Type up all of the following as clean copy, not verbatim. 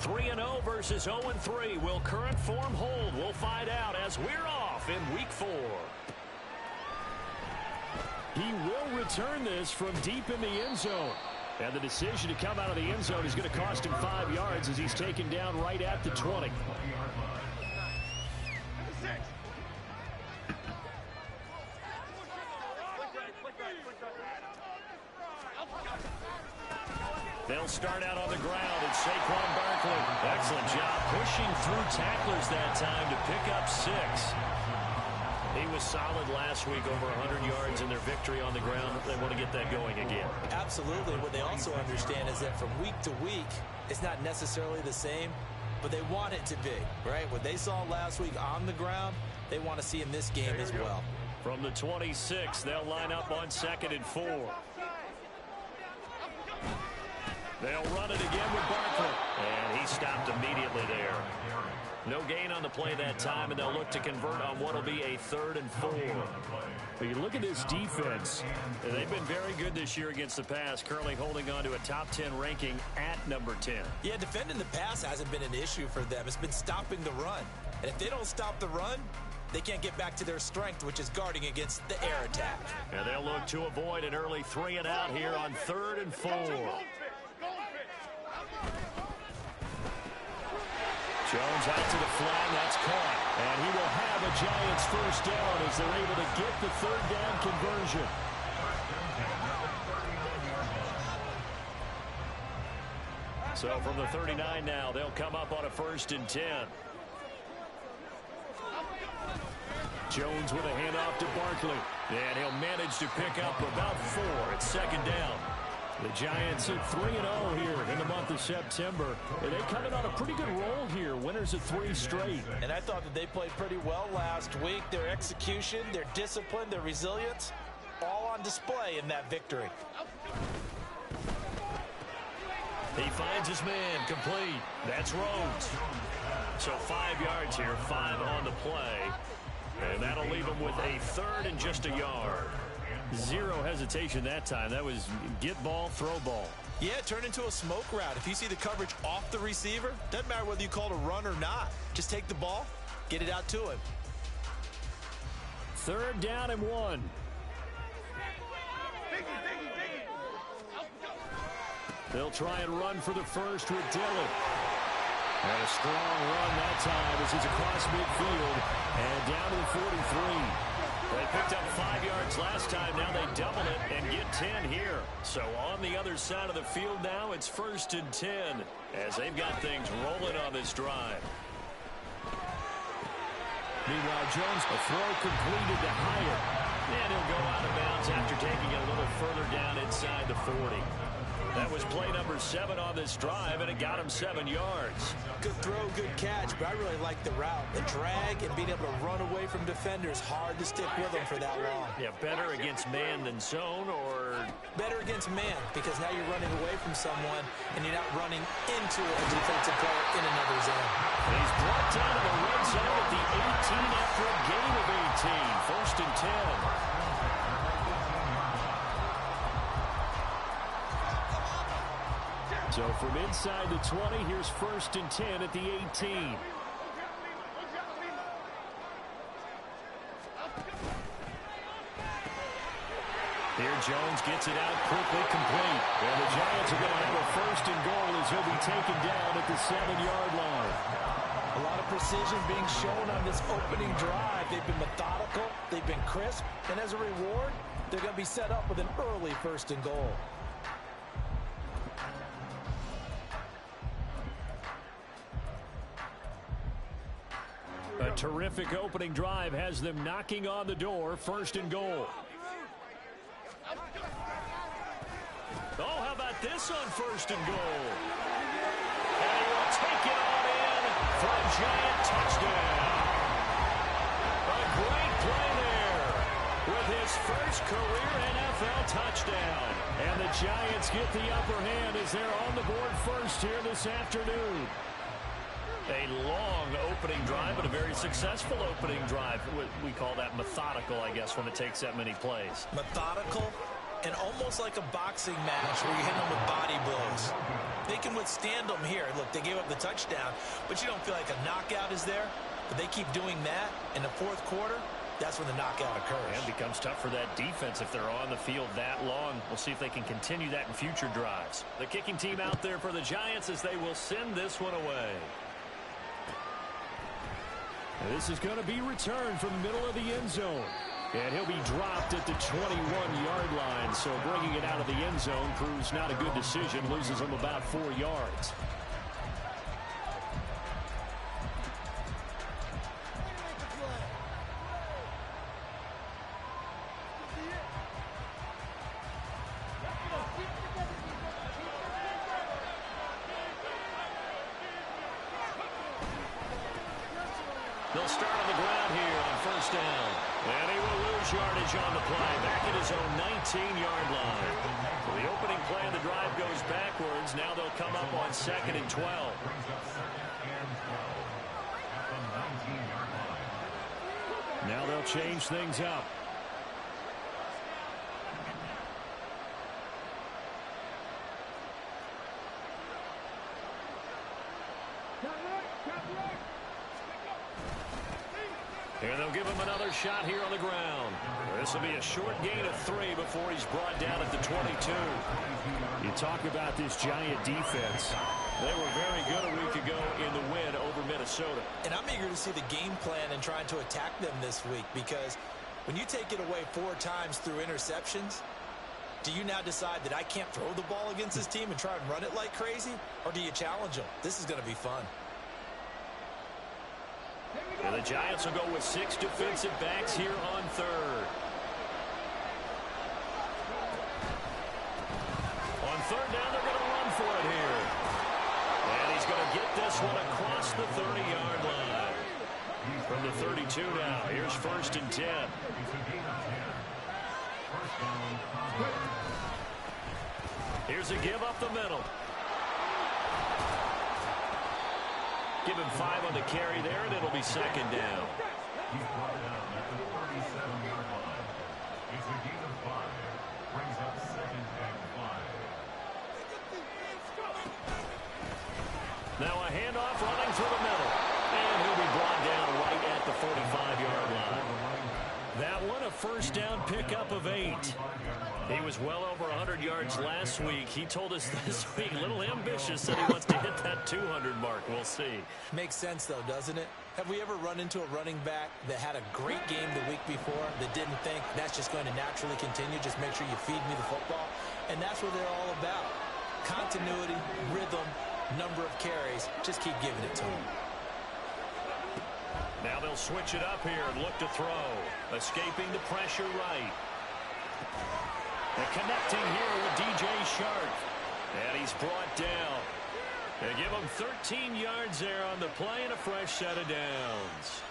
3-0 versus 0-3. Will current form hold? We'll find out as we're off in Week 4. He will return this from deep in the end zone. And the decision to come out of the end zone is going to cost him 5 yards as he's taken down right at the 20. They'll start out on the ground. It's Saquon Barkley. Excellent job pushing through tacklers that time to pick up 6. He was solid last week, over 100 yards in their victory on the ground. They want to get that going again. Absolutely. What they also understand is that from week to week, it's not necessarily the same, but they want it to be, right? What they saw last week on the ground, they want to see in this game as well. From the 26, they'll line up on 2nd and 4. They'll run it again with Barkley. And he stopped immediately there. No gain on the play that time, and they'll look to convert on what will be a 3rd and 4. But you look at this defense. They've been very good this year against the pass, currently holding on to a top 10 ranking at number 10. Yeah, defending the pass hasn't been an issue for them. It's been stopping the run. And if they don't stop the run, they can't get back to their strength, which is guarding against the air attack. And they'll look to avoid an early 3 and out here on 3rd and 4. Jones out to the flat, that's caught. And he will have a Giants first down as they're able to get the 3rd down conversion. So from the 39 now, they'll come up on a 1st and 10. Jones with a handoff to Barkley. And he'll manage to pick up about 4 at 2nd down. The Giants at 3-0 here in the month of September. And they're coming on a pretty good roll here. Winners of 3 straight. And I thought that they played pretty well last week. Their execution, their discipline, their resilience, all on display in that victory. He finds his man complete. That's Rhodes. So 5 yards here, 5 on the play. And that'll leave him with a 3rd and just a yard. Zero hesitation that time. That was get ball, throw ball. Yeah, turn into a smoke route. If you see the coverage off the receiver, doesn't matter whether you call it a run or not. Just take the ball, get it out to him. 3rd down and 1. They'll try and run for the first with Dillon. And a strong run that time as he's across midfield and down to the 43. They picked up 5 yards last time. Now they double it and get 10 here. So on the other side of the field now, it's 1st and 10 as they've got things rolling on this drive. Meanwhile, Jones, a throw completed to Hyatt. And he'll go out of bounds after taking it a little further down inside the 40. That was play number 7 on this drive, and it got him 7 yards. Good throw, good catch, but I really like the route. The drag and being able to run away from defenders, hard to stick with them for that long. Yeah, better against man than zone, or? Better against man, because now you're running away from someone, and you're not running into a defensive player in another zone. And he's brought down to the red zone at the 18 after a gain of 18. 1st and 10. So from inside the 20, here's 1st and 10 at the 18. Here Jones gets it out quickly, complete. And the Giants are going to have a 1st and goal as he'll be taken down at the 7-yard line. A lot of precision being shown on this opening drive. They've been methodical, they've been crisp, and as a reward, they're going to be set up with an early 1st and goal. A terrific opening drive has them knocking on the door. 1st and goal. Oh, how about this on 1st and goal? And he will take it on in for a Giant touchdown. A great play there with his first career NFL touchdown. And the Giants get the upper hand as they're on the board first here this afternoon. A long opening drive, but a very successful opening drive. We call that methodical, I guess, when it takes that many plays. Methodical, And almost like a boxing match where you hit them with body blows. They can withstand them here. Look, they gave up the touchdown, but you don't feel like a knockout is there. But they keep doing that in the fourth quarter. That's when the knockout occurs. And it becomes tough for that defense if they're on the field that long. We'll see if they can continue that in future drives. The kicking team out there for the Giants as they will send this one away. And this is going to be returned from the middle of the end zone. And he'll be dropped at the 21-yard line. So bringing it out of the end zone proves not a good decision. Loses him about 4 yards. They'll start on the ground here on first down. And he will lose yardage on the play. Back at his own 19-yard line. So the opening play of the drive goes backwards. Now they'll come up on 2nd and 12. Now they'll change things up. And they'll give him another shot here on the ground. This will be a short gain of 3 before he's brought down at the 22. You talk about this Giant defense. They were very good a week ago in the win over Minnesota. And I'm eager to see the game plan and trying to attack them this week, because when you take it away 4 times through interceptions, do you now decide that I can't throw the ball against this team and try and run it like crazy? Or do you challenge them? This is going to be fun. And the Giants will go with 6 defensive backs here on 3rd. On 3rd down, they're going to run for it here. And he's going to get this one across the 30-yard line. From the 32 now, here's 1st and 10. Here's a give up the middle. Give him 5 on the carry there, and it'll be 2nd down. He's brought down at the 37-yard line. It's a gain of 5. Brings up 2nd and 5. Now a handoff running through the middle. And he'll be brought down right at the 45-yard line. That one a first down pickup of 8. He was well over 100 yards last week. He told us this week, a little ambitious, that he wants to hit that 200 mark. We'll see. Makes sense, though, doesn't it? Have we ever run into a running back that had a great game the week before that didn't think that's just going to naturally continue? Just make sure you feed me the football. And that's what they're all about. Continuity, rhythm, number of carries. Just keep giving it to them. Now they'll switch it up here and look to throw. Escaping the pressure right. And connecting here with DJ Shark. And he's brought down. They give him 13 yards there on the play and a fresh set of downs.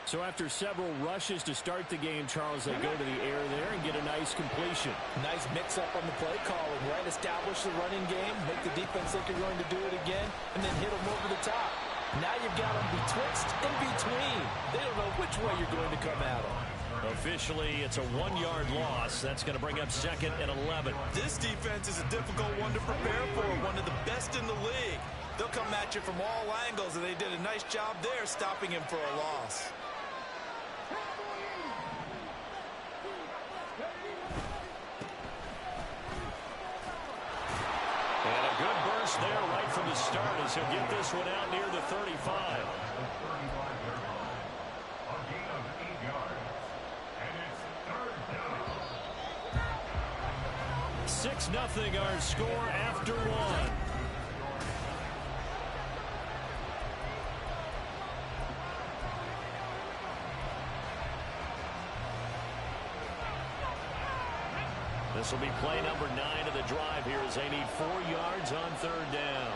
So after several rushes to start the game, Charles, they go to the air there and get a nice completion. Nice mix-up on the play calling, right? Establish the running game, make the defense think you're going to do it again, and then hit them over the top. Now you've got them betwixt and between. They don't know which way you're going to come at them. Officially, it's a 1-yard loss. That's going to bring up 2nd and 11. This defense is a difficult one to prepare for, one of the best in the league. They'll come at you from all angles, and they did a nice job there stopping him for a loss. And a good burst there right from the start as he'll get this one out near the 35. 6-0 our score after 1. This will be play number 9 of the drive here as they need 4 yards on 3rd down.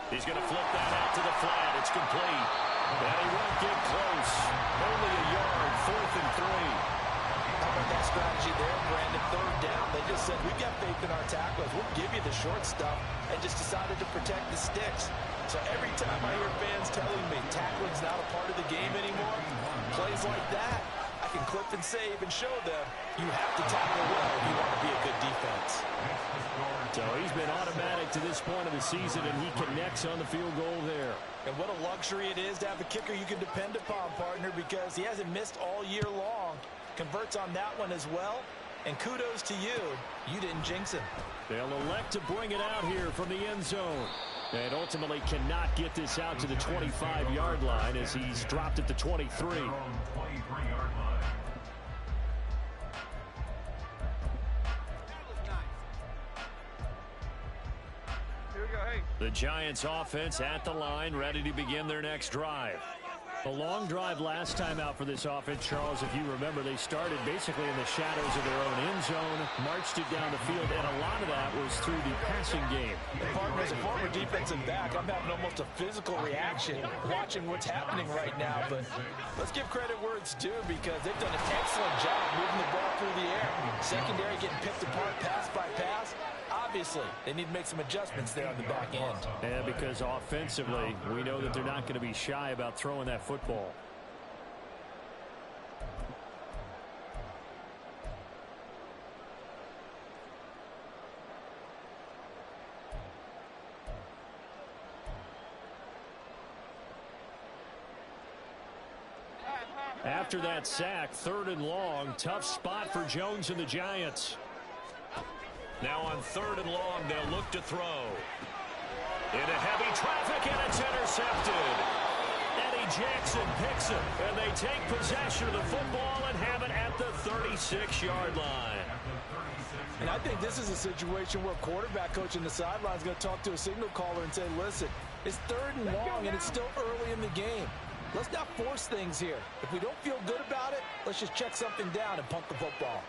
He's going to flip that out to the flat. It's complete. And he won't get close. Only a yard, 4th and 3. How about that strategy there, Brandon? 3rd down. They just said, we've got faith in our tacklers. We'll give you the short stuff, and just decided to protect the sticks. So every time I hear fans telling me tackling's not a part of the game anymore, plays like that, I back and clip and save and show them you have to tackle well if you want to be a good defense. So he's been automatic to this point of the season, and he connects on the field goal there. And what a luxury it is to have a kicker you can depend upon, partner, because he hasn't missed all year long. Converts on that one as well. And kudos to you. You didn't jinx him. They'll elect to bring it out here from the end zone. And ultimately cannot get this out to the 25-yard line as he's dropped at the 23. The Giants offense at the line, ready to begin their next drive. A long drive last time out for this offense, Charles. If you remember, they started basically in the shadows of their own end zone, marched it down the field, and a lot of that was through the passing game. And partner, as a former defensive back, I'm having almost a physical reaction watching what's happening right now. But let's give credit where it's due, because they've done an excellent job moving the ball through the air. Secondary getting picked apart pass by pass. Obviously, they need to make some adjustments there on the back end. Yeah, because offensively, we know that they're not going to be shy about throwing that football. After that sack, 3rd and long, tough spot for Jones and the Giants. Now on 3rd and long, they'll look to throw. Into heavy traffic, and it's intercepted. Eddie Jackson picks it, and they take possession of the football and have it at the 36-yard line. And I think this is a situation where a quarterback coach in the sideline is going to talk to a signal caller and say, listen, it's 3rd and long, and it's still early in the game. Let's not force things here. If we don't feel good about it, let's just check something down and punt the football.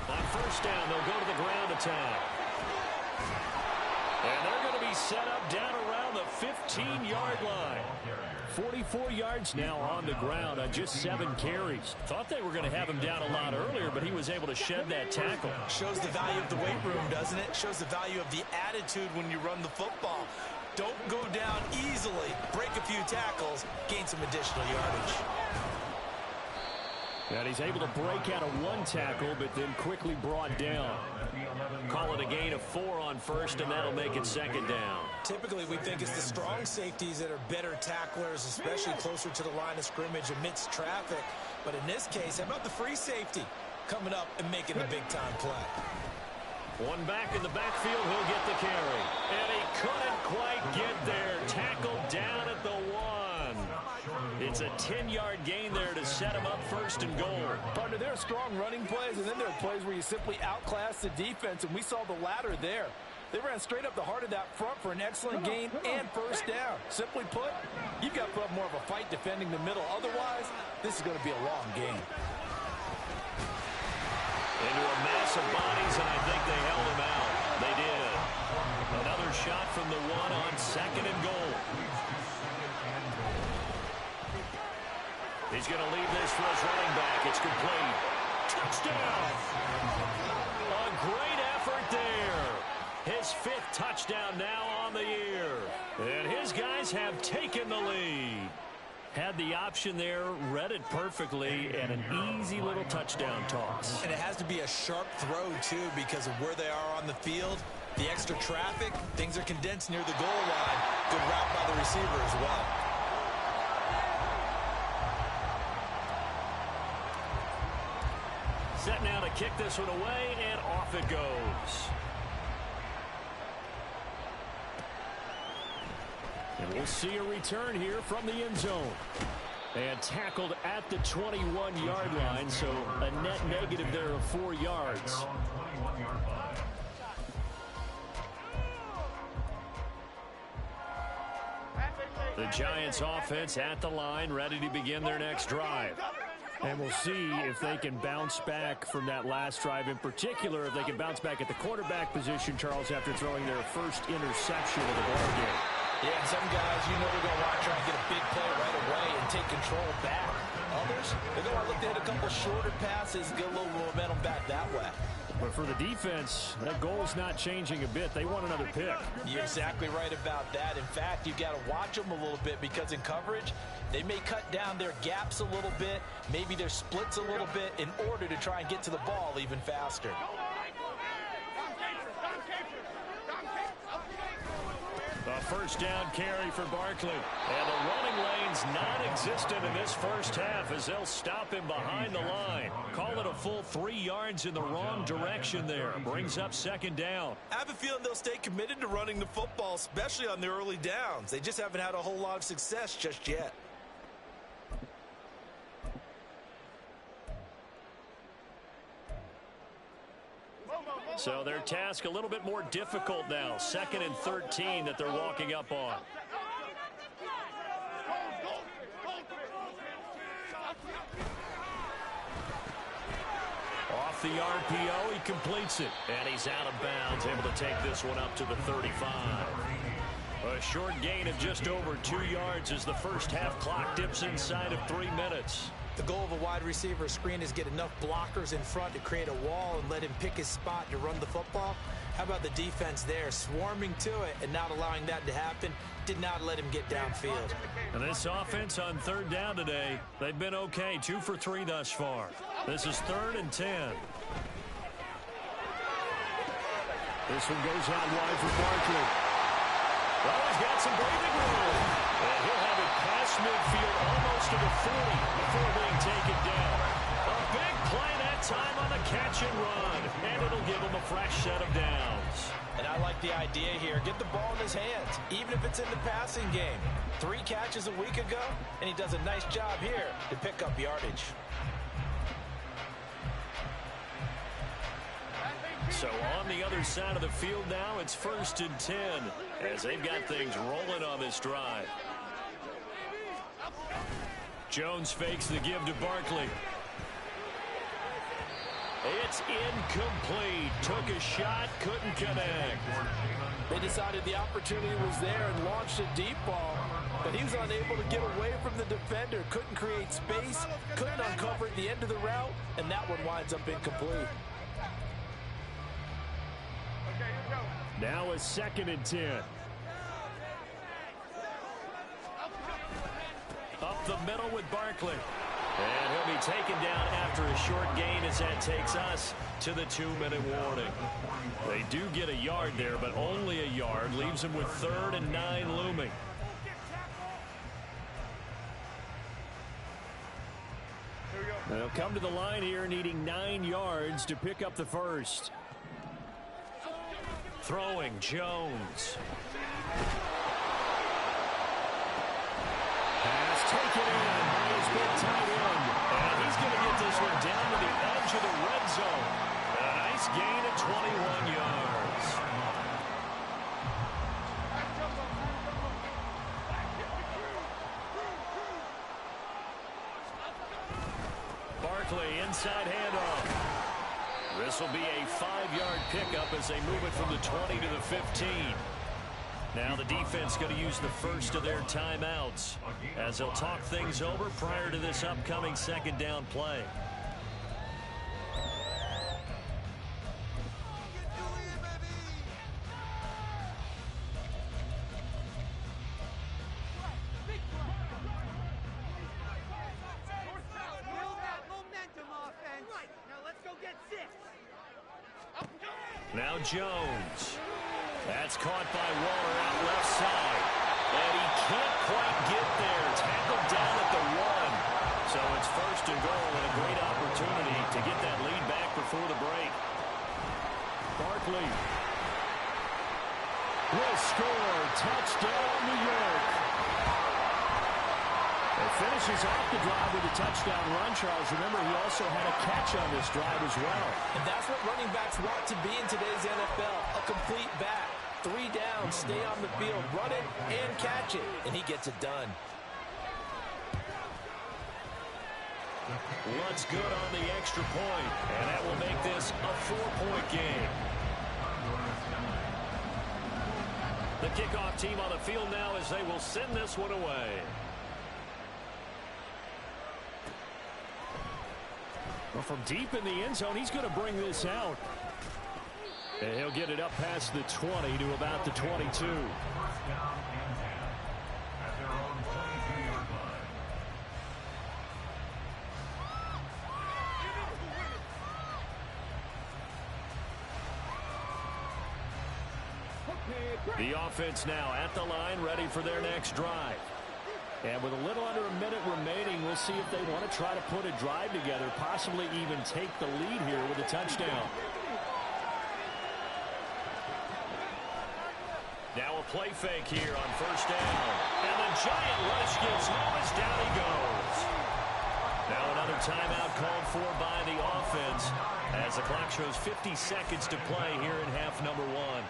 On 1st down, they'll go to the ground attack. And they're going to be set up down around the 15-yard line. 44 yards now on the ground on just 7 carries. Thought they were going to have him down a lot earlier, but he was able to shed that tackle. Shows the value of the weight room, doesn't it? Shows the value of the attitude when you run the football. Don't go down easily. Break a few tackles. Gain some additional yardage. And he's able to break out of 1 tackle, but then quickly brought down. Call it a gain of 4 on 1st, and that'll make it 2nd down. Typically, we think it's the strong safeties that are better tacklers, especially closer to the line of scrimmage amidst traffic. But in this case, how about the free safety coming up and making the big-time play? One back in the backfield, he'll get the carry. And he couldn't quite get there. Tackled down at the 1. It's a 10-yard gain there to set him up 1st and goal. Partner, there are strong running plays, and then there are plays where you simply outclass the defense, and we saw the latter there. They ran straight up the heart of that front for an excellent gain and 1st down. Simply put, you've got to put up more of a fight defending the middle. Otherwise, this is going to be a long game. Into a mass of bodies, and I think they held him out. They did. Another shot from the 1 on 2nd and goal. He's going to leave this for his running back. It's complete. Touchdown! A great effort there. His 5th touchdown now on the year. And his guys have taken the lead. Had the option there, read it perfectly, and an easy little touchdown toss. And it has to be a sharp throw, too, because of where they are on the field. The extra traffic, things are condensed near the goal line. Good route by the receiver as well. Set now to kick this one away, and off it goes. And we'll see a return here from the end zone. And tackled at the 21-yard line, so a net negative there of 4 yards. The Giants offense at the line, ready to begin their next drive. And we'll see if they can bounce back from that last drive, in particular, if they can bounce back at the quarterback position, Charles, after throwing their first interception of the ball game. Yeah, some guys, you know, they're going to want to try and get a big play right away and take control back. Others, they're going to look to hit a couple shorter passes, get a little momentum back that way. But for the defense, that goal's not changing a bit. They want another pick. You're exactly right about that. In fact, you've got to watch them a little bit because in coverage, they may cut down their gaps a little bit, maybe their splits a little bit in order to try and get to the ball even faster. A first down carry for Barkley. And the running lane's non-existent in this first half as they'll stop him behind the line. Call it a full 3 yards in the wrong direction there. Brings up second down. I have a feeling they'll stay committed to running the football, especially on the early downs. They just haven't had a whole lot of success just yet. So their task a little bit more difficult now. 2nd and 13 that they're walking up on. Off the RPO, he completes it. And he's out of bounds, able to take this one up to the 35. A short gain of just over 2 yards as the first half clock dips inside of 3 minutes. The goal of a wide receiver screen is get enough blockers in front to create a wall and let him pick his spot to run the football. How about the defense there, swarming to it and not allowing that to happen? Did not let him get downfield. And this offense on 3rd down today, they've been okay. 2 for 3 thus far. This is 3rd and 10. This one goes out wide for Barkley. Well, he's got some breathing room. And he'll have it past midfield almost to the 40 before being taken down. A big play that time on the catch and run. And it'll give him a fresh set of downs. And I like the idea here. Get the ball in his hands, even if it's in the passing game. 3 catches a week ago, and he does a nice job here to pick up yardage. So on the other side of the field now, it's 1st and 10 as they've got things rolling on this drive. Jones fakes the give to Barkley. It's incomplete. Took a shot, couldn't connect. They decided the opportunity was there and launched a deep ball, but he was unable to get away from the defender. Couldn't create space, couldn't uncover at the end of the route, and that one winds up incomplete. Now a 2nd and 10. Up the middle with Barkley. And he'll be taken down after a short gain as that takes us to the 2-minute warning. They do get a yard there, but only a yard. Leaves them with 3rd and 9 looming. They'll come to the line here needing 9 yards to pick up the first. Throwing Jones. Pass taken in by his big tight end. And he's going to get this one down to the edge of the red zone. A nice gain of 21 yards. Barkley inside handoff. This will be a 5-yard pickup as they move it from the 20 to the 15. Now the defense going to use the first of their timeouts as they'll talk things over prior to this upcoming 2nd down play. Now Jones. That's caught by Waller out left side. And he can't quite get there. Tackled down at the 1. So it's 1st and goal and a great opportunity to get that lead back before the break. Barkley will score. Touchdown, New York. It finishes off the drive with a touchdown run, Charles. Remember, he also had a catch on this drive as well. And that's what running backs want to be in today's NFL, a complete back. 3 down, stay on the field, run it, and catch it. And he gets it done. Looks good on the extra point, and that will make this a 4-point game. The kickoff team on the field now as they will send this one away. Well, from deep in the end zone, he's going to bring this out. And he'll get it up past the 20 to about the 22. First down and 10 at their own 22-yard line. The offense now at the line, ready for their next drive. And with a little under a minute remaining, we'll see if they want to try to put a drive together, possibly even take the lead here with a touchdown. Now a play fake here on first down. And the giant rush gets home as down he goes. Now another timeout called for by the offense as the clock shows 50 seconds to play here in half number 1.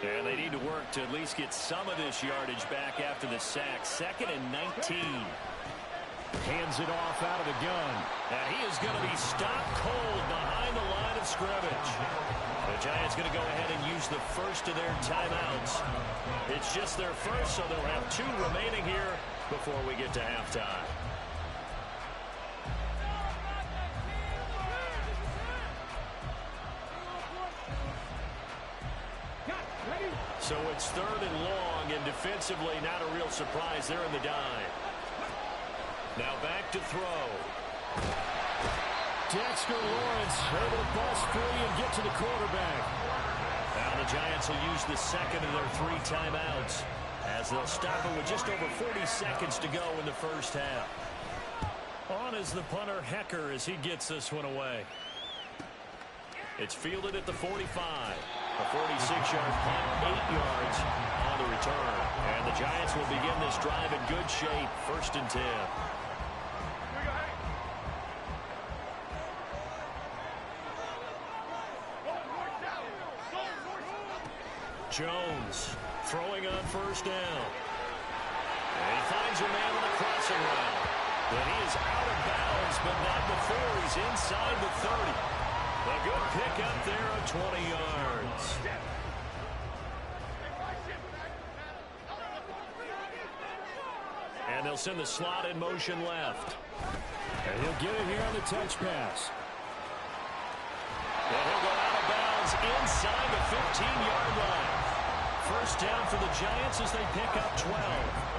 And they need to work to at least get some of this yardage back after the sack. 2nd and 19. Hands it off out of the gun. And he is going to be stopped cold behind the line of scrimmage. The Giants going to go ahead and use the first of their timeouts. It's just their first, so they'll have 2 remaining here before we get to halftime. So it's 3rd and long, and defensively not a real surprise. They're in the dive. Now back to throw. Dexter Lawrence able to bust free and get to the quarterback. Now the Giants will use the second of their 3 timeouts as they'll stop it with just over 40 seconds to go in the first half. On is the punter Hecker as he gets this one away. It's fielded at the 45. A 46-yard punt, 8 yards on the return. And the Giants will begin this drive in good shape, 1st and 10. Jones throwing on first down. And he finds a man on the crossing route. But he is out of bounds, but not before he's inside the 30. A good pick up there of 20 yards. And they'll send the slot in motion left. And he'll get it here on the touch pass. And he'll go out of bounds inside the 15-yard line. First down for the Giants as they pick up 12.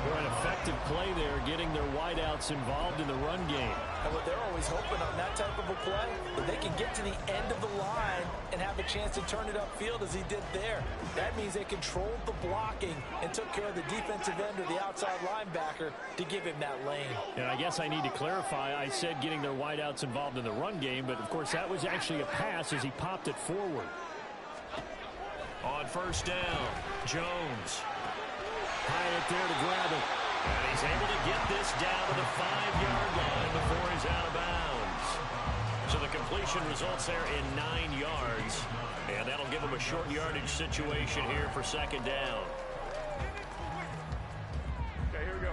An effective play there, getting their wideouts involved in the run game. And what they're always hoping on that type of a play, that they can get to the end of the line and have a chance to turn it upfield as he did there. That means they controlled the blocking and took care of the defensive end or the outside linebacker to give him that lane. And I guess I need to clarify, I said getting their wideouts involved in the run game, but of course that was actually a pass as he popped it forward. On first down, Jones. Hyatt there to grab it. And he's able to get this down to the 5-yard line before he's out of bounds. So the completion results there in 9 yards. And that'll give him a short yardage situation here for 2nd down. Okay, here we go.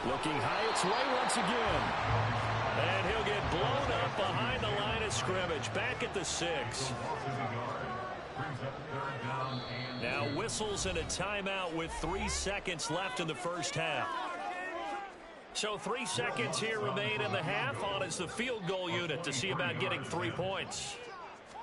Looking Hyatt's way once again. And he'll get blown up behind the line of scrimmage. Back at the 6. Now whistles and a timeout with 3 seconds left in the first half. So 3 seconds here remain in the half. On is the field goal unit to see about getting 3 points.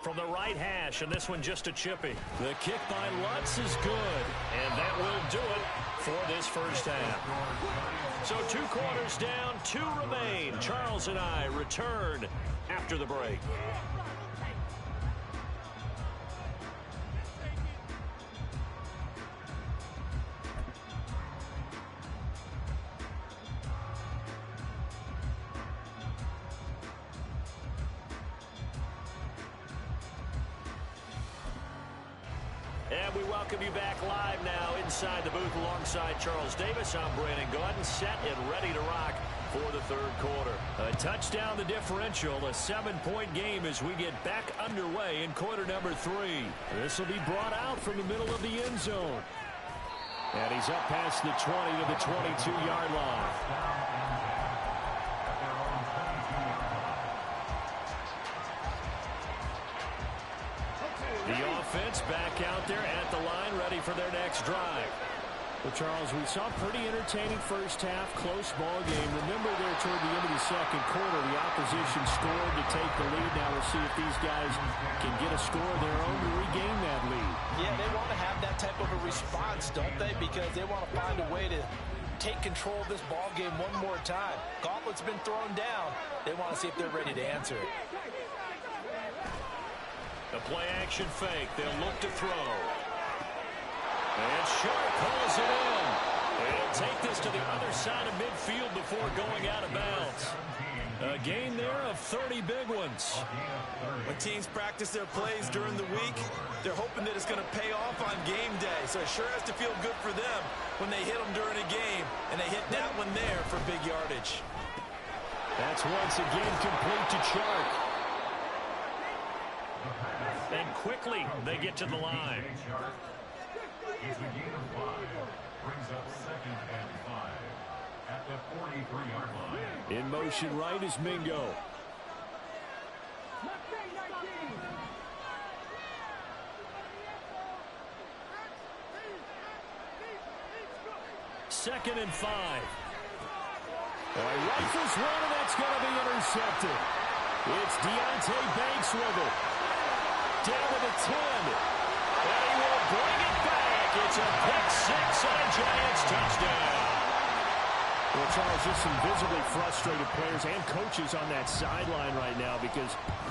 From the right hash, and this one just a chippy. The kick by Lutz is good, and that will do it for this first half. So 2 quarters down, 2 remain. Charles and I return after the break. And we welcome you back live now inside the booth alongside Charles Davis. I'm Brandon Gordon, set and ready to rock for the 3rd quarter. A touchdown the differential, a 7-point game as we get back underway in quarter number 3. This will be brought out from the middle of the end zone. And he's up past the 20 to the 22-yard line. The offense back out there at the line, ready for their next drive. Well, Charles, we saw a pretty entertaining first half, close ball game. Remember there toward the end of the second quarter, the opposition scored to take the lead. Now we'll see if these guys can get a score of their own to regain that lead. Yeah, they want to have that type of a response, don't they? Because they want to find a way to take control of this ball game one more time. Gauntlet's been thrown down. They want to see if they're ready to answer it. The play action fake. They'll look to throw. And Sharp pulls it in. They'll take this to the other side of midfield before going out of bounds. A gain there of 30 big ones. When teams practice their plays during the week, they're hoping that it's going to pay off on game day. So it sure has to feel good for them when they hit them during a game, and they hit that one there for big yardage. That's once again complete to Chark. And quickly they get to the line. It's a gain of 5. Brings up 2nd and 5 at the 43-yard line. In motion right is Mingo. Second and 5. Rifles one, and that's going to be intercepted. It's Deontay Banks with it. Down to the 10. And he will bring it back. It's a pick six and a Giants touchdown. Well, Charles, just some visibly frustrated players and coaches on that sideline right now because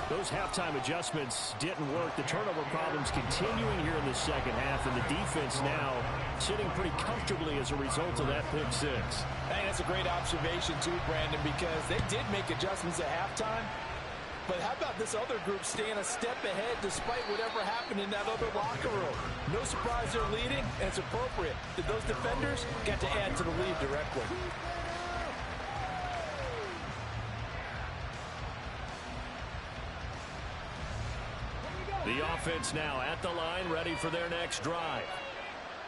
those halftime adjustments didn't work. The turnover problems continuing here in the second half, and the defense now sitting pretty comfortably as a result of that pick six. Hey, that's a great observation too, Brandon, because they did make adjustments at halftime. But how about this other group staying a step ahead despite whatever happened in that other locker room? No surprise they're leading, and it's appropriate that those defenders got to add to the lead directly. The offense now at the line, ready for their next drive.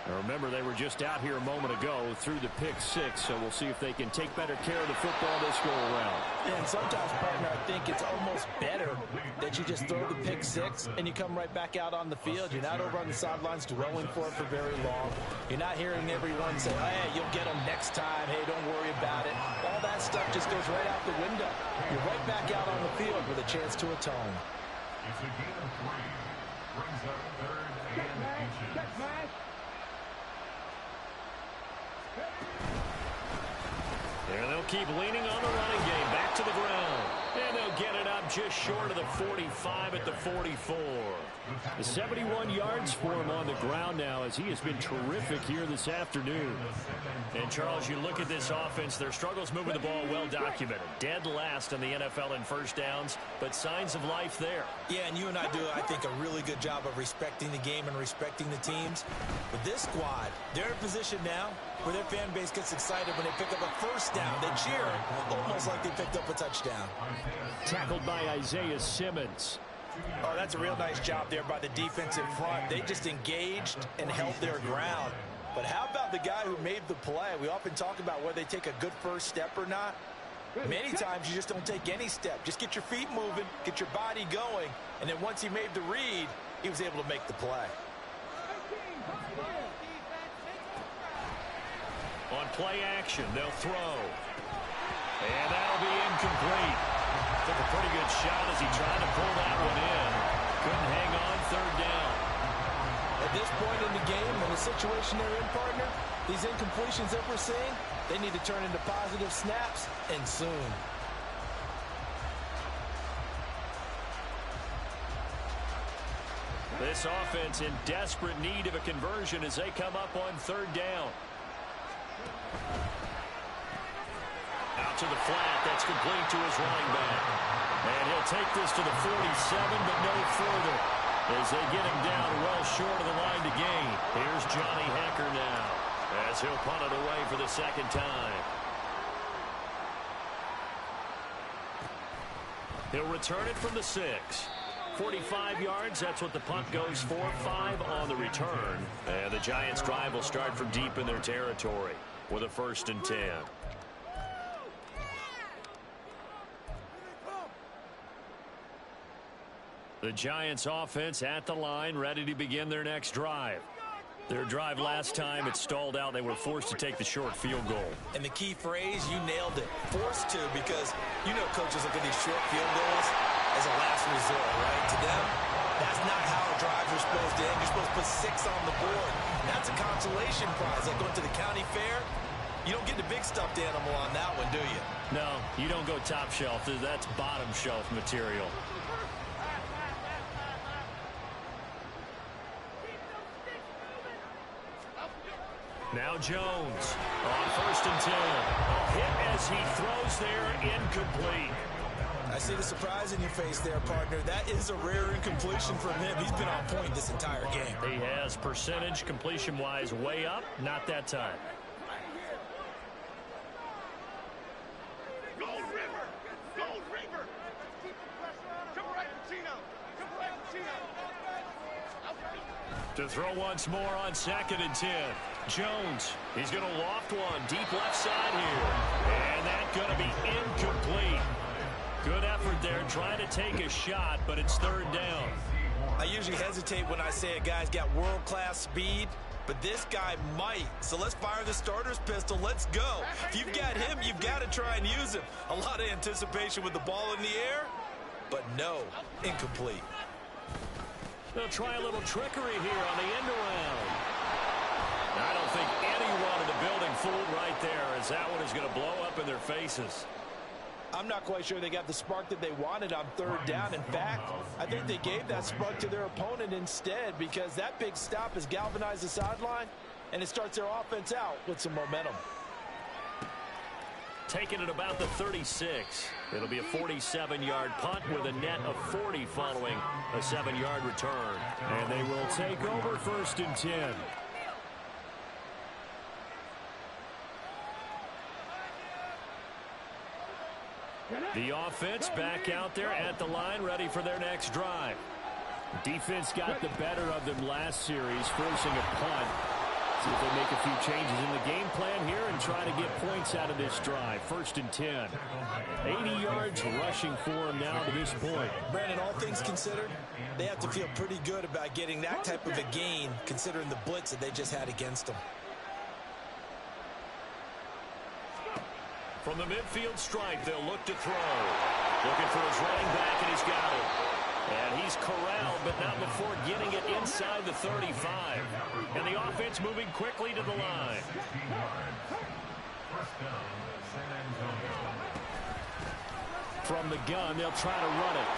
Now remember, they were just out here a moment ago through the pick six, so we'll see if they can take better care of the football this go around. Yeah, and sometimes, partner, I think it's almost better that you just throw the pick six and you come right back out on the field. You're not over on the sidelines dwelling for it for very long. You're not hearing everyone say, hey, you'll get them next time. Hey, don't worry about it. All that stuff just goes right out the window. You're right back out on the field with a chance to atone. It's a gain of 3. Brings up 3rd and inches. And they'll keep leaning on the running game. Back to the ground. And they'll get it up just short of the 45 at the 44. The 71 yards for him on the ground now as he has been terrific here this afternoon. And, Charles, you look at this offense, their struggles moving the ball well documented. Dead last in the NFL in first downs, but signs of life there. Yeah, and you and I do, I think, a really good job of respecting the game and respecting the teams. But this squad, they're in a position now where their fan base gets excited when they pick up a first down. They cheer almost like they picked up a touchdown. Tackled by Isaiah Simmons. Oh, that's a real nice job there by the defensive front. They just engaged and held their ground. But how about the guy who made the play? We often talk about whether they take a good first step or not. Many times you just don't take any step. Just get your feet moving, get your body going, and then once he made the read, he was able to make the play. On play action, they'll throw. And that'll be incomplete. Took a pretty good shot as he tried to pull that one in. Couldn't hang on, third down. At this point in the game, in the situation they're in, partner, these incompletions that we're seeing, they need to turn into positive snaps, and soon. This offense in desperate need of a conversion as they come up on third down. Out to the flat. That's complete to his running back. And he'll take this to the 47, but no further as they get him down well short of the line to gain. Here's Johnny Hecker now as he'll punt it away for the second time. He'll return it from the 6. 45 yards, that's what the punt goes for. 5 on the return. And the Giants' drive will start from deep in their territory with a 1st and 10. The Giants' offense at the line, ready to begin their next drive. Their drive last time, it stalled out. They were forced to take the short field goal. And the key phrase, you nailed it. Forced to, because you know coaches look at these short field goals as a last resort, right? To them, that's not how drives are supposed to end. You're supposed to put 6 on the board. And that's a consolation prize. Like going to the county fair, you don't get the big stuffed animal on that one, do you? No, you don't go top shelf. That's bottom shelf material. Now Jones on 1st and 10. A hit as he throws there, incomplete. I see the surprise in your face there, partner. That is a rare incompletion from him. He's been on point this entire game. He has percentage completion-wise way up, not that time. Gold River! Gold River! Come right, Pacino! Come right, Pacino! To throw once more on 2nd and 10. Jones, he's going to loft one deep left side here. And that's going to be incomplete. Good effort there, trying to take a shot, but it's 3rd down. I usually hesitate when I say a guy's got world-class speed, but this guy might. So let's fire the starter's pistol. Let's go. If you've got him, you've got to try and use him. A lot of anticipation with the ball in the air, but no, incomplete. They'll try a little trickery here on the end around. I don't think anyone in the building fooled right there, as that one is going to blow up in their faces. I'm not quite sure they got the spark that they wanted on 3rd down. In fact, I think they gave that spark to their opponent instead, because that big stop has galvanized the sideline, and it starts their offense out with some momentum. Taking it about the 36. It'll be a 47-yard punt with a net of 40 following a 7-yard return. And they will take over 1st and 10. The offense back out there at the line, ready for their next drive. Defense got the better of them last series, forcing a punt. See if they make a few changes in the game plan here and try to get points out of this drive. 1st and 10. 80 yards rushing for them now to this point. Brandon, all things considered, they have to feel pretty good about getting that type of a gain, considering the blitz that they just had against them. From the midfield stripe, they'll look to throw. Looking for his running back, and he's got it. And he's corralled, but not before getting it inside the 35. And the offense moving quickly to the line. From the gun, they'll try to run it.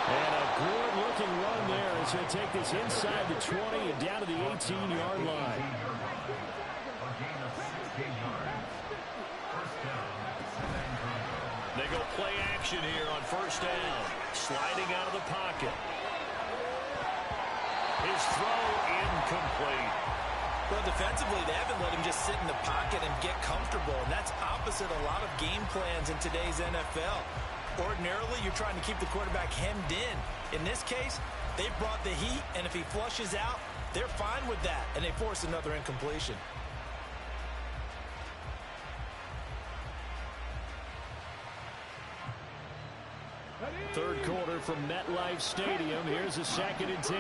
And a good-looking run there as they take this inside the 20 and down to the 18-yard line. They go play action here on 1st down. Sliding out of the pocket. His throw incomplete. Well, defensively, they haven't let him just sit in the pocket and get comfortable, and that's opposite a lot of game plans in today's NFL. Ordinarily, you're trying to keep the quarterback hemmed in. In this case, they've brought the heat, and if he flushes out, they're fine with that, and they force another incompletion. Third quarter from MetLife Stadium. Here's a 2nd and 10.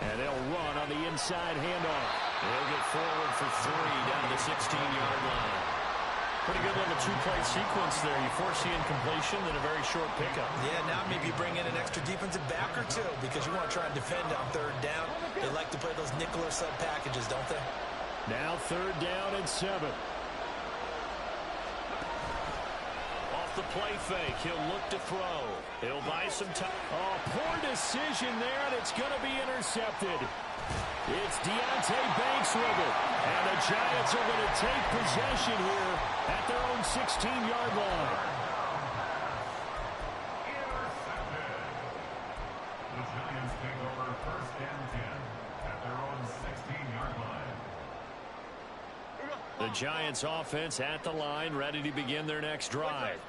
And they'll run on the inside handoff. They'll get forward for 3 down to the 16-yard line. Pretty good little two-play sequence there. You force the incompletion, then a very short pickup. Yeah, now maybe you bring in an extra defensive back or two because you want to try and defend on 3rd down. They like to play those nickel or sub packages, don't they? Now 3rd down and 7. The play fake. He'll look to throw. He'll buy some time. Oh, poor decision there, and it's going to be intercepted. It's Deontay Banks with it. And the Giants are going to take possession here at their own 16-yard line. The Giants take over 1st and 10 at their own 16-yard line. The Giants offense at the line, ready to begin their next drive.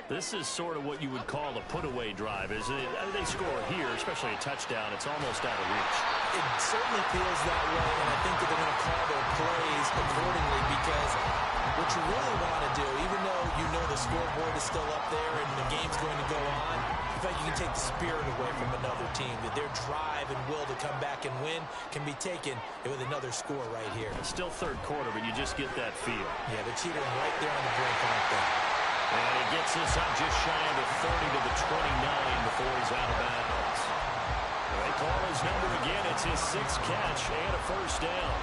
This is sort of what you would call a put-away drive, isn't it? I mean, they score here, especially a touchdown. It's almost out of reach. It certainly feels that way, and I think that they're going to call their plays accordingly because what you really want to do, even though you know the scoreboard is still up there and the game's going to go on, I feel like you can take the spirit away from another team, that their drive and will to come back and win can be taken with another score right here. It's still third quarter, but you just get that feel. Yeah, they're teetering right there on the brink, aren't they? And he gets this up just shy of the 30 to the 29 before he's out of bounds. They call his number again. It's his 6th catch and a first down.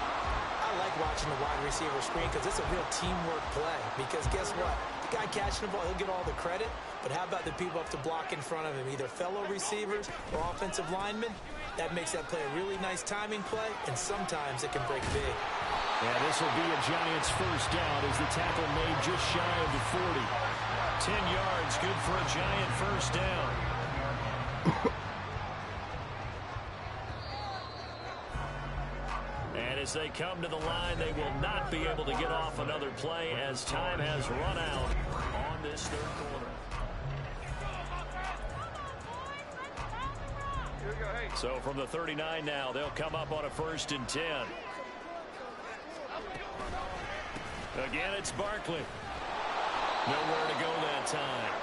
I like watching the wide receiver screen because it's a real teamwork play. Because guess what? The guy catching the ball, he'll get all the credit. But how about the people up to block in front of him, either fellow receivers or offensive linemen? That makes that play a really nice timing play, and sometimes it can break big. Yeah, this will be a Giants first down as the tackle made just shy of the 40. 10 yards, good for a Giant first down. And as they come to the line, they will not be able to get off another play as time has run out on this third quarter. So from the 39 now, they'll come up on a 1st and 10. Again, it's Barkley. Nowhere to go that time.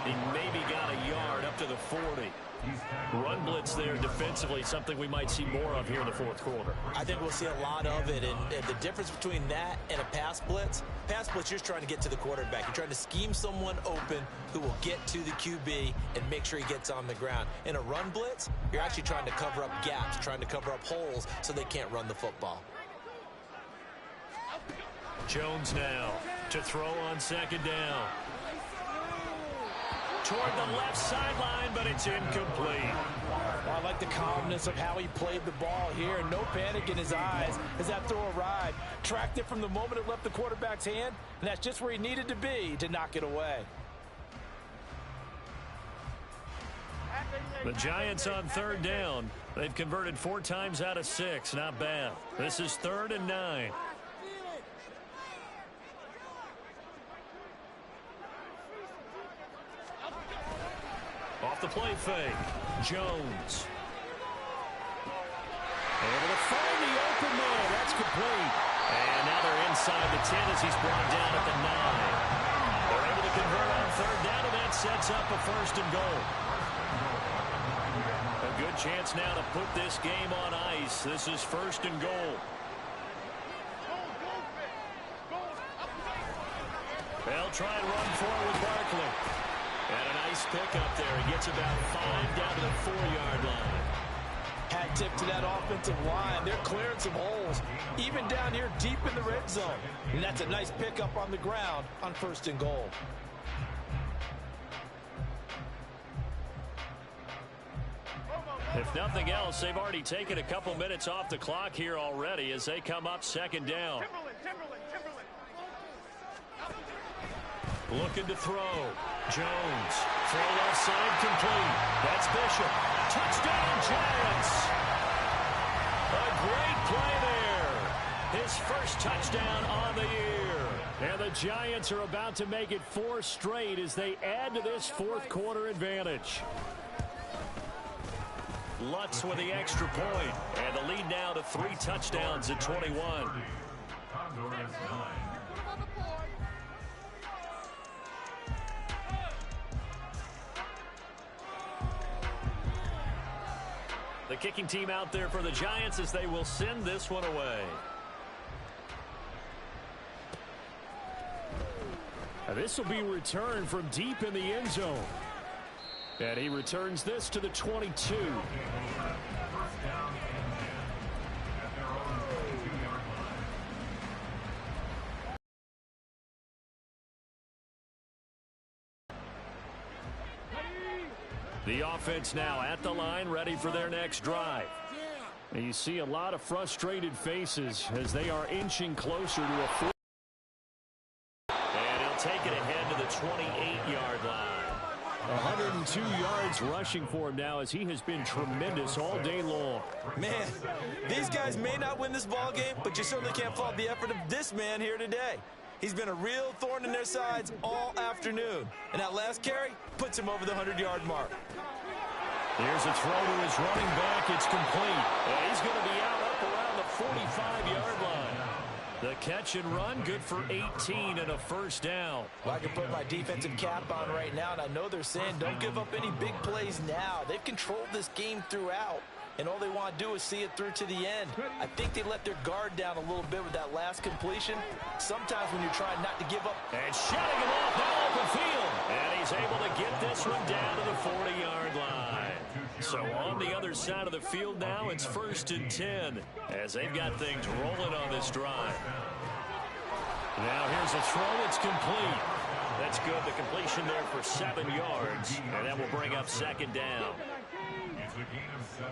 He maybe got a yard up to the 40. Run blitz there defensively, something we might see more of here in the fourth quarter. I think we'll see a lot of it, and the difference between that and a pass blitz, you're just trying to get to the quarterback. You're trying to scheme someone open who will get to the QB and make sure he gets on the ground. In a run blitz, you're actually trying to cover up gaps, trying to cover up holes so they can't run the football. Jones now to throw on 2nd down. Toward the left sideline, but it's incomplete. I like the calmness of how he played the ball here. No panic in his eyes as that throw arrived. Tracked it from the moment it left the quarterback's hand, and that's just where he needed to be to knock it away. The Giants on 3rd down. They've converted 4 times out of 6. Not bad. This is 3rd and 9. Off the play fake. Jones. Able to find the open man. That's complete. And now they're inside the 10 as he's brought down at the 9. They're able to convert on 3rd down, and that sets up a 1st and goal. A good chance now to put this game on ice. This is 1st and goal. They'll try and run forward with Barkley. And a nice pick up there. He gets about 5 down to the 4-yard line. Hat tip to that offensive line. They're clearing some holes, even down here deep in the red zone. And that's a nice pickup on the ground on 1st and goal. If nothing else, they've already taken a couple minutes off the clock here already as they come up 2nd down. Looking to throw. Jones. Throw left side complete. That's Bishop. Touchdown, Giants. A great play there. His first touchdown on the year. And the Giants are about to make it 4 straight as they add to this fourth quarter advantage. Lutz with the extra point. And the lead now to 3 touchdowns at 21. The kicking team out there for the Giants as they will send this one away. This will be returned from deep in the end zone. And he returns this to the 22. The offense now at the line, ready for their next drive. And you see a lot of frustrated faces as they are inching closer to a 4. And he'll take it ahead to the 28-yard line. 102 yards rushing for him now as he has been tremendous all day long. Man, these guys may not win this ball game, but you certainly can't fault the effort of this man here today. He's been a real thorn in their sides all afternoon. And that last carry puts him over the 100-yard mark. Here's a throw to his running back. It's complete. And he's going to be out up around the 45-yard line. The catch and run, good for 18 and a first down. Well, I can put my defensive cap on right now, and I know they're saying don't give up any big plays now. They've controlled this game throughout, and all they want to do is see it through to the end. I think they let their guard down a little bit with that last completion. Sometimes when you're trying not to give up. And shutting him off now open field. And he's able to get this one down to the 40-yard line. So on the other side of the field now, it's 1st and 10 as they've got things rolling on this drive. Now here's a throw. It's complete. That's good. The completion there for 7 yards. And that will bring up 2nd down. It's a gain of 7.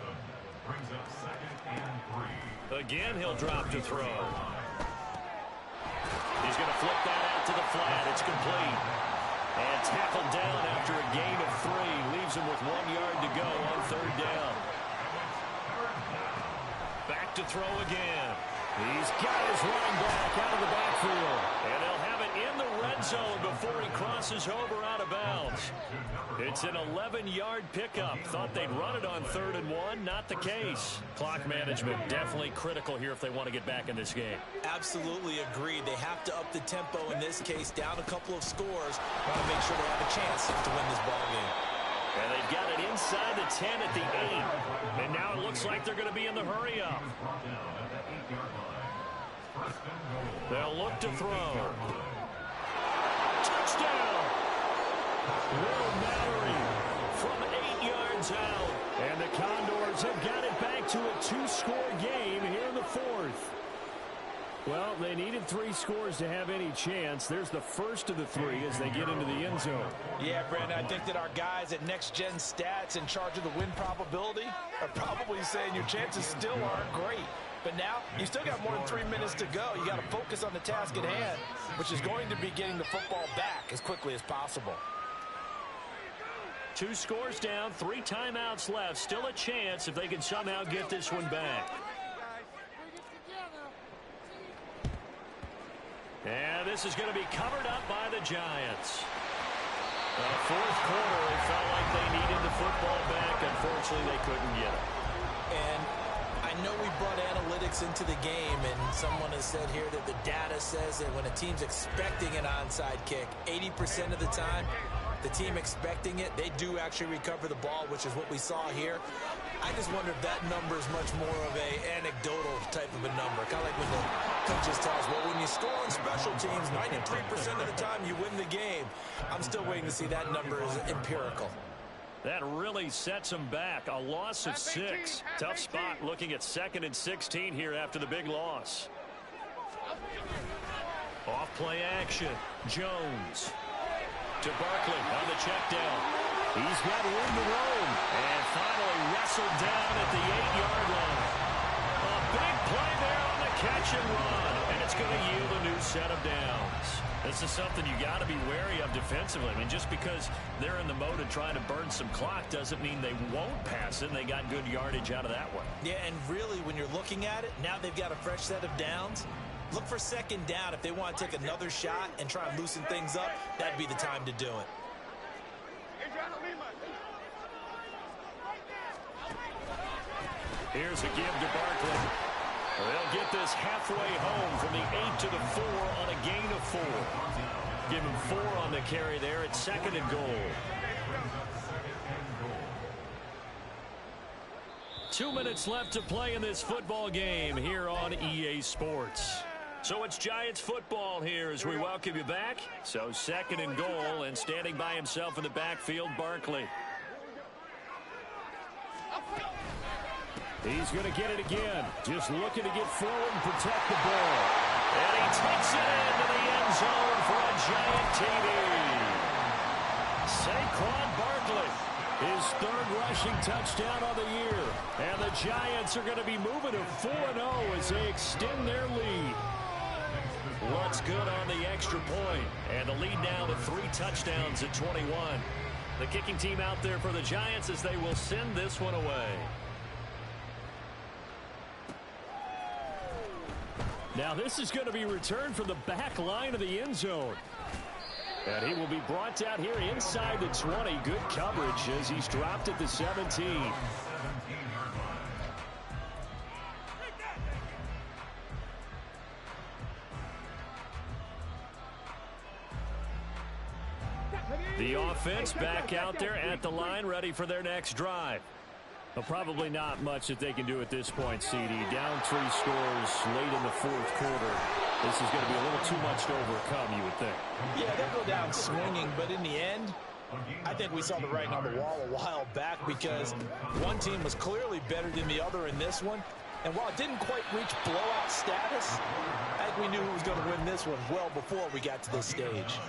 Brings up 2nd and 3. Again, he'll drop to throw. He's going to flip that out to the flat. It's complete. And tackled down after a gain of 3. Leaves him with 1 yard to go on 3rd down. Back to throw again. He's got his running back out of the backfield. And they'll have it in the red zone before he crosses over out of bounds. It's an 11-yard pickup. Thought they'd run it on 3rd and 1. Not the case. Clock management definitely critical here if they want to get back in this game. Absolutely agreed. They have to up the tempo in this case, down a couple of scores. Want to make sure they have a chance to win this ball game. And they've got it inside the 10 at the 8. And now it looks like they're going to be in the hurry-up. They'll look to throw. Touchdown! Will Mallory from 8 yards out. And the Condors have got it back to a 2-score game here in the 4th. Well, they needed 3 scores to have any chance. There's the first of the 3 as they get into the end zone. Yeah, Brandon, I think that our guys at Next Gen Stats in charge of the win probability are probably saying your chances still aren't great. But now, you still got more than 3 minutes to go. You got to focus on the task at hand, which is going to be getting the football back as quickly as possible. 2 scores down, 3 timeouts left. Still a chance if they can somehow get this one back. And this is going to be covered up by the Giants. The 4th quarter, it felt like they needed the football back. Unfortunately, they couldn't get it. And I know we brought analytics into the game, and someone has said here that the data says that when a team's expecting an onside kick, 80% of the time, the team expecting it, they do actually recover the ball, which is what we saw here. I just wonder if that number is much more of a anecdotal type of a number. Kind of like when the coaches tell us, well, when you score on special teams, 93% of the time you win the game. I'm still waiting to see that number is empirical. That really sets them back. A loss of 6. Tough spot looking at 2nd and 16 here after the big loss. Off play action. Jones to Barkley on the check down. He's got room to roam. And finally wrestled down at the 8-yard line. A big play there on the catch and run. And it's going to yield a new set of downs. This is something you got to be wary of defensively. I mean, just because they're in the mode of trying to burn some clock doesn't mean they won't pass it. And they got good yardage out of that one. Yeah, and really, when you're looking at it, now they've got a fresh set of downs. Look for 2nd down. If they want to take another shot and try and loosen things up, that'd be the time to do it. Here's a give to Barkley. They'll get this halfway home from the 8 to the 4 on a gain of 4. Give him 4 on the carry there at 2nd and goal. 2 minutes left to play in this football game here on EA Sports. So it's Giants football here as we welcome you back. So 2nd and goal, and standing by himself in the backfield, Barkley. He's going to get it again. Just looking to get forward and protect the ball. And he takes it into the end zone for a Giant TD. Saquon Barkley, his 3rd rushing touchdown of the year. And the Giants are going to be moving to 4-0 as they extend their lead. What's good on the extra point? And the lead now to 3 touchdowns at 21. The kicking team out there for the Giants as they will send this one away. Now this is going to be returned from the back line of the end zone. And he will be brought down here inside the 20. Good coverage as he's dropped at the 17. The offense back out there at the line, ready for their next drive. Well, probably not much that they can do at this point, CD. Down 3 scores late in the fourth quarter. This is going to be a little too much to overcome, you would think. Yeah, they'll go down swinging, but in the end, I think we saw the writing on the wall a while back because one team was clearly better than the other in this one. And while it didn't quite reach blowout status, I think we knew who was going to win this one well before we got to this stage.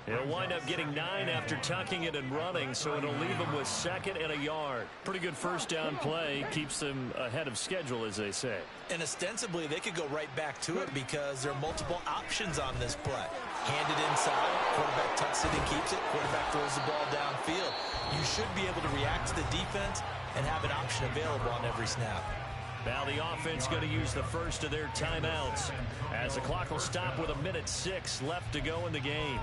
He'll wind up getting 9 after tucking it and running, so it'll leave him with 2nd and a yard. Pretty good first down play. Keeps them ahead of schedule, as they say. And ostensibly, they could go right back to it because there are multiple options on this play. Hand it inside, quarterback tucks it and keeps it, quarterback throws the ball downfield. You should be able to react to the defense and have an option available on every snap. Now the offense going to use the first of their timeouts as the clock will stop with 1:06 left to go in the game.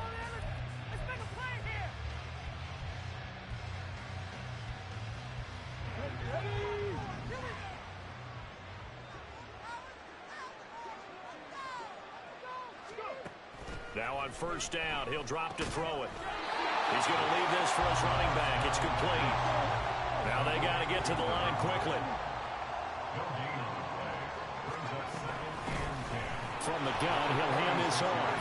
Now on first down, he'll drop to throw it. He's going to leave this for his running back. It's complete. Now they got to get to the line quickly. From the gun, he'll hand this off.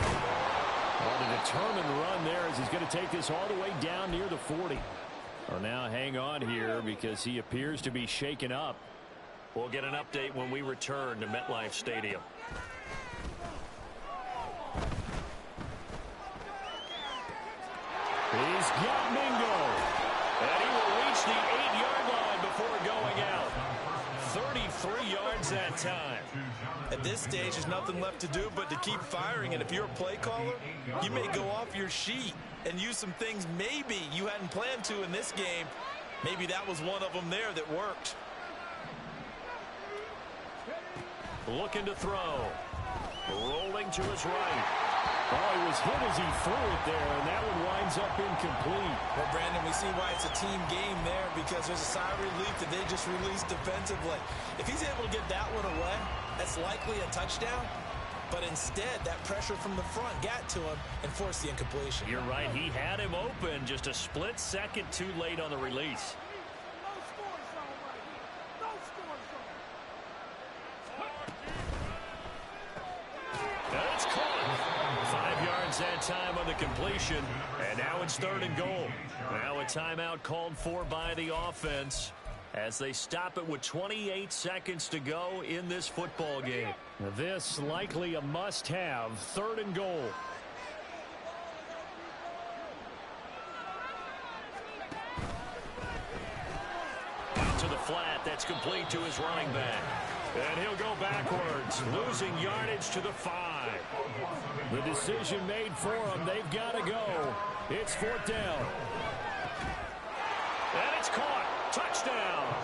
On a determined run there as he's going to take this all the way down near the 40. Well, now hang on here because he appears to be shaken up. We'll get an update when we return to MetLife Stadium. He's got Mingo. And he will reach the 8-yard line before going out. 33 yards that time. At this stage, there's nothing left to do but to keep firing. And if you're a play caller, you may go off your sheet and use some things maybe you hadn't planned to in this game. Maybe that was one of them there that worked. Looking to throw. Rolling to his right. Oh, he was hit as he threw it there, and that one winds up incomplete. Well, Brandon, we see why it's a team game there because there's a sigh of relief that they just released defensively. If he's able to get that one away, that's likely a touchdown. But instead, that pressure from the front got to him and forced the incompletion. You're right. He had him open just a split second too late on the release. And it's caught. 5 yards that time on the completion. And now it's 3rd and goal. Now a timeout called for by the offense as they stop it with 28 seconds to go in this football game. This likely a must-have. 3rd and goal. Out to the flat. That's complete to his running back. And he'll go backwards, losing yardage to the 5. The decision made for him. They've got to go. It's 4th down. And it's caught. Touchdown.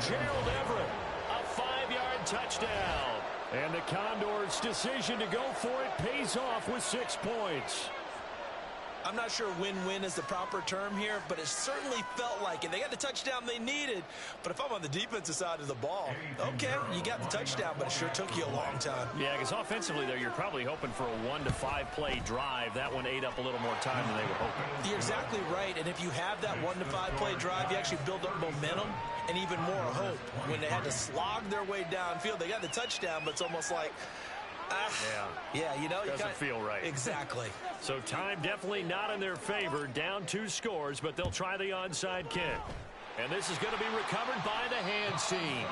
Gerald Everett, a 5-yard touchdown. And the Condors' decision to go for it pays off with 6 points. I'm not sure win-win is the proper term here, but it certainly felt like it. They got the touchdown they needed, but if I'm on the defensive side of the ball, okay, you got the touchdown, but it sure took you a long time. Yeah, because offensively there, you're probably hoping for a 1 to 5 play drive. That one ate up a little more time than they were hoping. You're exactly right, and if you have that 1 to 5 play drive, you actually build up momentum and even more hope. When they had to slog their way downfield, they got the touchdown, but it's almost like, yeah, you know, doesn't feel right. Exactly. So time definitely not in their favor. Down 2 scores, but they'll try the onside kick. And this is going to be recovered by the hands team.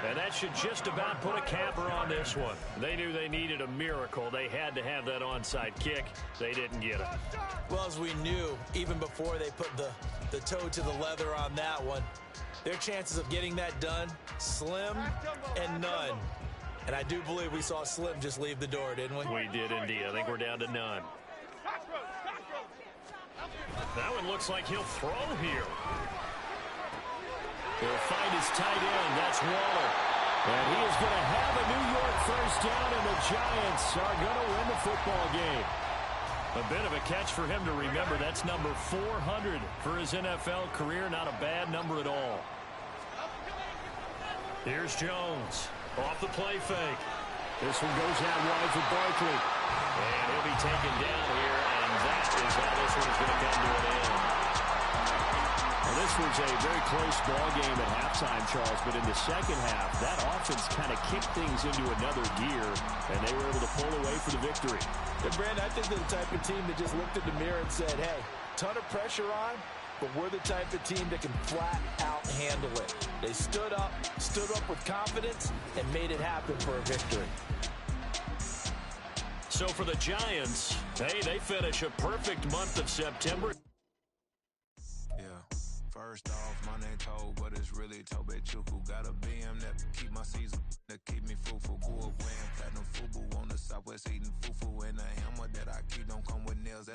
And that should just about put a capper on this one. They knew they needed a miracle. They had to have that onside kick. They didn't get it. Well, as we knew, even before they put the toe to the leather on that one, their chances of getting that done, slim and none. And I do believe we saw Slim just leave the door, didn't we? We did indeed. I think we're down to none. That one looks like he'll throw here. He'll find his tight end. That's Waller. And he is going to have a New York first down, and the Giants are going to win the football game. A bit of a catch for him to remember. That's number 400 for his NFL career. Not a bad number at all. Here's Jones. Off the play fake. This one goes out wide for Barkley. And he'll be taken down here, and that is how this one's going to come to an end. Well, this was a very close ball game at halftime, Charles, but in the second half, that offense kind of kicked things into another gear, and they were able to pull away for the victory. And Brandon, I think they're the type of team that just looked in the mirror and said, hey, ton of pressure on, but we're the type of team that can flat out handle it. They stood up with confidence, and made it happen for a victory. So for the Giants, hey, they finish a perfect month of September. First off, my name Toad, but it's really Tobe Chuku. Got a BM that keep my season, that keep me fruitful. Cool wearing platinum fubu on the Southwest eating fufu. And a hammer that I keep don't come with nails.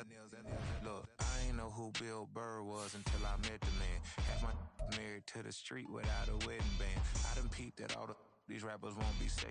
Look, I ain't know who Bill Burr was until I met the man. Half my married to the street without a wedding band. I done peeped that all these rappers won't be second.